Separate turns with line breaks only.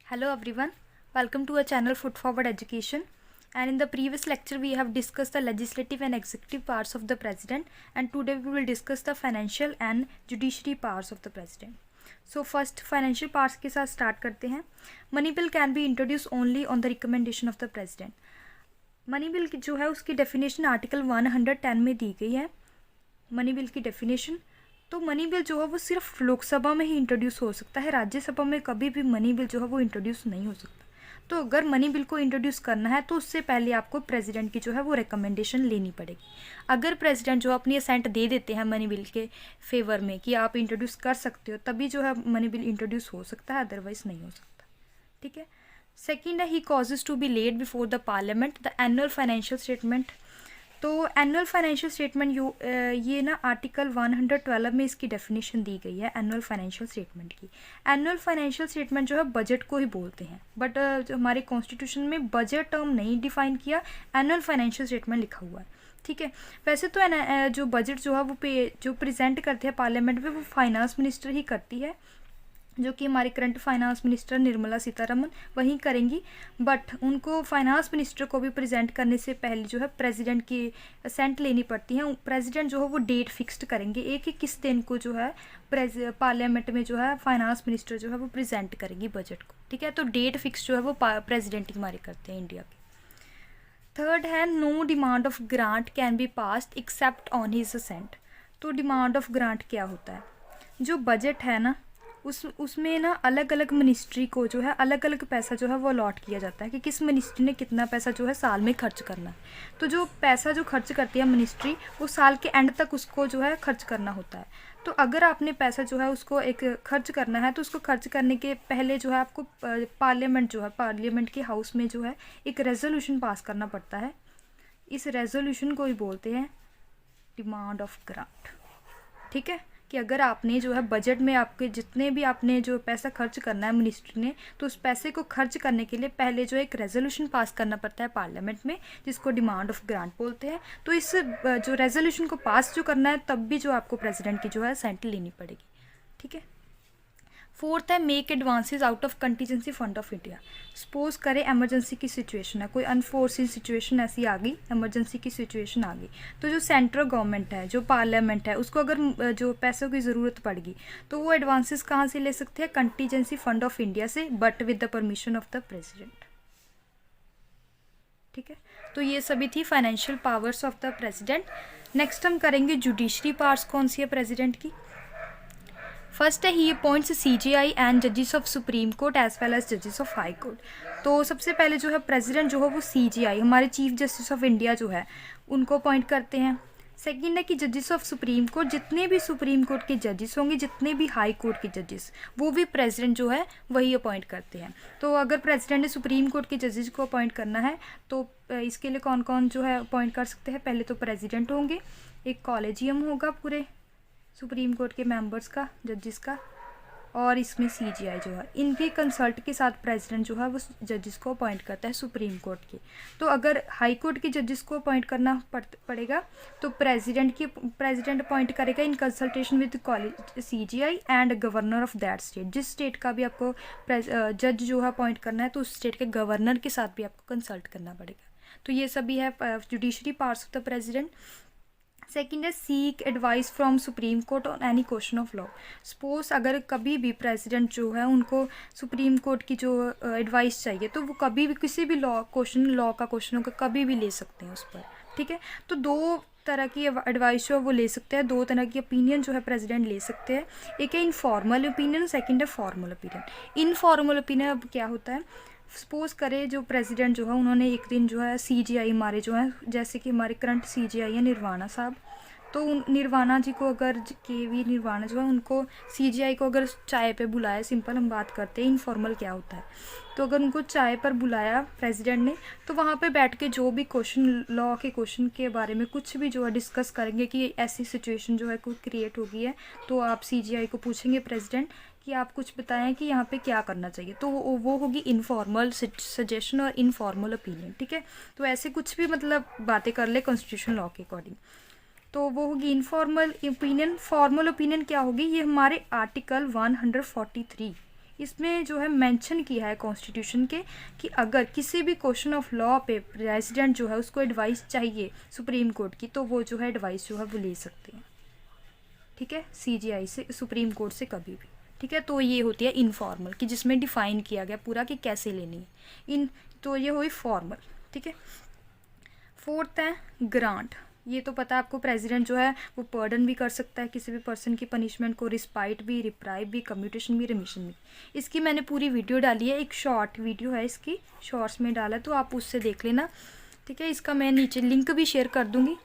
Hello everyone, welcome to our channel Foot Forward Education. And in the previous lecture we have discussed the legislative and executive powers of the president, and today we will discuss the financial and judiciary powers of the president. So first financial powers के साथ start करते हैं. Money bill can be introduced only on the recommendation of the president. Money bill की जो है उसकी definition article 110 में दी गई है. मनी बिल की डेफिनेशन, तो मनी बिल जो है वो सिर्फ लोकसभा में ही इंट्रोड्यूस हो सकता है, राज्यसभा में कभी भी मनी बिल जो है वो इंट्रोड्यूस नहीं हो सकता. तो अगर मनी बिल को इंट्रोड्यूस करना है तो उससे पहले आपको प्रेसिडेंट की जो है वो रिकमेंडेशन लेनी पड़ेगी. अगर प्रेसिडेंट जो अपनी असेंट दे देते हैं मनी बिल के फेवर में कि आप इंट्रोड्यूस कर सकते हो, तभी जो है मनी बिल इंट्रोड्यूस हो सकता है, अदरवाइज नहीं हो सकता. ठीक है. सेकेंड है, he causes to be laid before the parliament the annual financial statement. तो एनुअल फाइनेंशियल स्टेटमेंट ये ना आर्टिकल 112 में इसकी डेफिनेशन दी गई है एनुअल फाइनेंशियल स्टेटमेंट की. एनुअल फाइनेंशियल स्टेटमेंट जो है बजट को ही बोलते हैं, बट जो हमारे कॉन्स्टिट्यूशन में बजट टर्म नहीं डिफाइन किया, एनुअल फाइनेंशियल स्टेटमेंट लिखा हुआ है. ठीक है. वैसे तो जो बजट जो है वो जो प्रेजेंट करते हैं पार्लियामेंट में वो फाइनेंस मिनिस्टर ही करती है, जो कि हमारे current finance minister Nirmala Sitharaman वहीं करेंगी. बट उनको फाइनेंस मिनिस्टर को भी प्रेजेंट करने से पहले जो है प्रेसिडेंट की असेंट लेनी पड़ती है. प्रेसिडेंट जो है वो डेट फिक्स्ड करेंगे एक किस दिन को जो है पार्लियामेंट में जो है फाइनेंस मिनिस्टर जो है वो प्रेजेंट करेंगी बजट को. ठीक है. तो डेट फिक्स जो है वो प्रेसिडेंट ही हमारे करते हैं इंडिया के. थर्ड है, no demand of grant can be passed except on his assent. तो डिमांड ऑफ ग्रांट क्या होता है? जो बजट है ना उसमें ना अलग अलग मिनिस्ट्री को जो है अलग अलग पैसा जो है वो अलॉट किया जाता है कि किस मिनिस्ट्री ने कितना पैसा जो है साल में खर्च करना है. तो जो पैसा जो खर्च करती है मिनिस्ट्री वो साल के एंड तक उसको जो है खर्च करना होता है. तो अगर आपने पैसा जो है उसको एक खर्च करना है तो उसको खर्च करने के पहले जो है आपको पार्लियामेंट के हाउस में जो है एक रेजोल्यूशन पास करना पड़ता है. इस रेजोल्यूशन को ही बोलते हैं डिमांड ऑफ ग्रांट. ठीक है. कि अगर आपने जो है बजट में आपके जितने भी आपने जो पैसा खर्च करना है मिनिस्ट्री ने, तो उस पैसे को खर्च करने के लिए पहले जो एक रेजोल्यूशन पास करना पड़ता है पार्लियामेंट में, जिसको डिमांड ऑफ ग्रांट बोलते हैं. तो इस जो रेजोल्यूशन को पास जो करना है तब भी जो आपको प्रेसिडेंट की जो है असेंट लेनी पड़ेगी. ठीक है. फोर्थ है, make advances out of contingency fund of India. Suppose करें एमरजेंसी की सिचुएशन है, कोई अनफोर्सिन सिचुएशन ऐसी आ गई, एमरजेंसी की सिचुएशन आ गई, तो जो सेंट्रल गवर्नमेंट है, जो पार्लियामेंट है, उसको अगर जो पैसों की ज़रूरत पड़ेगी तो वो एडवांसेस कहाँ से ले सकते हैं? कंटीजेंसी फंड ऑफ इंडिया से, but with the permission of the president. ठीक है. तो ये सभी थी financial powers of the president. Next हम करेंगे जुडिशरी पावर्स कौन सी है प्रेसिडेंट की. फर्स्ट है, ही अपॉइंट्स CJI एंड जजेस of supreme court as well as जजेस ऑफ हाई कोर्ट. तो सबसे पहले जो है प्रेसिडेंट जो है वो CJI हमारे चीफ जस्टिस ऑफ इंडिया जो है उनको अपॉइंट करते हैं. सेकंड है कि जजेस ऑफ सुप्रीम कोर्ट, जितने भी सुप्रीम कोर्ट के जजेस होंगे, जितने भी हाई कोर्ट के जजेस, वो भी प्रेसिडेंट जो है वही अपॉइंट करते हैं. तो अगर प्रेसिडेंट ने सुप्रीम कोर्ट के जजेस को अपॉइंट करना है तो इसके लिए कौन कौन जो है अपॉइंट कर सकते हैं? पहले तो प्रेसिडेंट होंगे, एक कॉलेजियम होगा पूरे सुप्रीम कोर्ट के मेंबर्स का, जजेस का, और इसमें CJI जो है इनके कंसल्ट के साथ प्रेसिडेंट जो है वो जजेस को अपॉइंट करता है सुप्रीम कोर्ट के. तो अगर हाई कोर्ट के जजेस को अपॉइंट करना पड़ेगा तो प्रेसिडेंट अपॉइंट करेगा in consultation with college CJI and governor of that state. जिस स्टेट का भी आपको जज जो है अपॉइंट करना है तो उस स्टेट के गवर्नर के साथ भी आपको कंसल्ट करना पड़ेगा. तो ये सभी है judiciary parts of the president. Second है, seek advice from supreme court on any question of law. Suppose अगर कभी भी प्रेसिडेंट जो है उनको सुप्रीम कोर्ट की जो एडवाइस चाहिए तो वो कभी भी किसी भी लॉ का क्वेश्चन होगा कभी भी ले सकते हैं उस पर. ठीक है. तो दो तरह की एडवाइस जो है वो ले सकते हैं, दो तरह की ओपिनियन जो है प्रेसिडेंट ले सकते हैं. एक है इनफॉर्मल ओपिनियन, सेकंड है फॉर्मल ओपिनियन. इनफॉर्मल ओपिनियन अब क्या होता है? सपोज करें जो प्रेसिडेंट जो है उन्होंने एक दिन जो है CJI हमारे जो है, जैसे कि हमारे करंट CJI है निर्वाणा साहब, तो निर्वाणा जी को अगर KV निर्वाणा जो है उनको CJI को अगर चाय पे बुलाया, सिंपल हम बात करते हैं इनफॉर्मल क्या होता है, तो अगर उनको चाय पर बुलाया प्रेसिडेंट ने तो वहाँ पे बैठ के जो भी क्वेश्चन लॉ के क्वेश्चन के बारे में कुछ भी जो है डिस्कस करेंगे कि ऐसी सिचुएशन जो है कोई क्रिएट हो गई है, तो आप CJI को पूछेंगे प्रेसिडेंट कि आप कुछ बताएं कि यहाँ पे क्या करना चाहिए. तो वो होगी इनफॉर्मल सजेशन और इनफॉर्मल ओपिनियन. ठीक है. तो ऐसे कुछ भी मतलब बातें कर ले कॉन्स्टिट्यूशन लॉ के अकॉर्डिंग, तो वो होगी इनफॉर्मल ओपिनियन. फॉर्मल ओपिनियन क्या होगी? ये हमारे आर्टिकल 143 इसमें जो है मेंशन किया है कॉन्स्टिट्यूशन के कि अगर किसी भी क्वेश्चन ऑफ लॉ पे प्रेसिडेंट जो है उसको एडवाइस चाहिए सुप्रीम कोर्ट की, तो वो जो है एडवाइस जो है वो ले सकते हैं, ठीक है, CJI से, सुप्रीम कोर्ट से कभी भी, ठीक है। तो ये होती है इनफॉर्मल कि जिसमें डिफाइन किया गया पूरा कि कैसे लेनी है इन, तो ये हुई फॉर्मल, ठीक है। फोर्थ है ग्रांट। ये तो पता है आपको, प्रेसिडेंट जो है वो पर्डन भी कर सकता है किसी भी पर्सन की पनिशमेंट को, रिस्पाइट भी, रिप्राइव भी, कम्यूटेशन भी, रिमिशन भी। इसकी मैंने पूरी वीडियो डाली है, एक शॉर्ट वीडियो है इसकी, शॉर्ट्स में डाला, तो आप उससे देख लेना, ठीक है। इसका मैं नीचे लिंक भी शेयर कर दूंगी,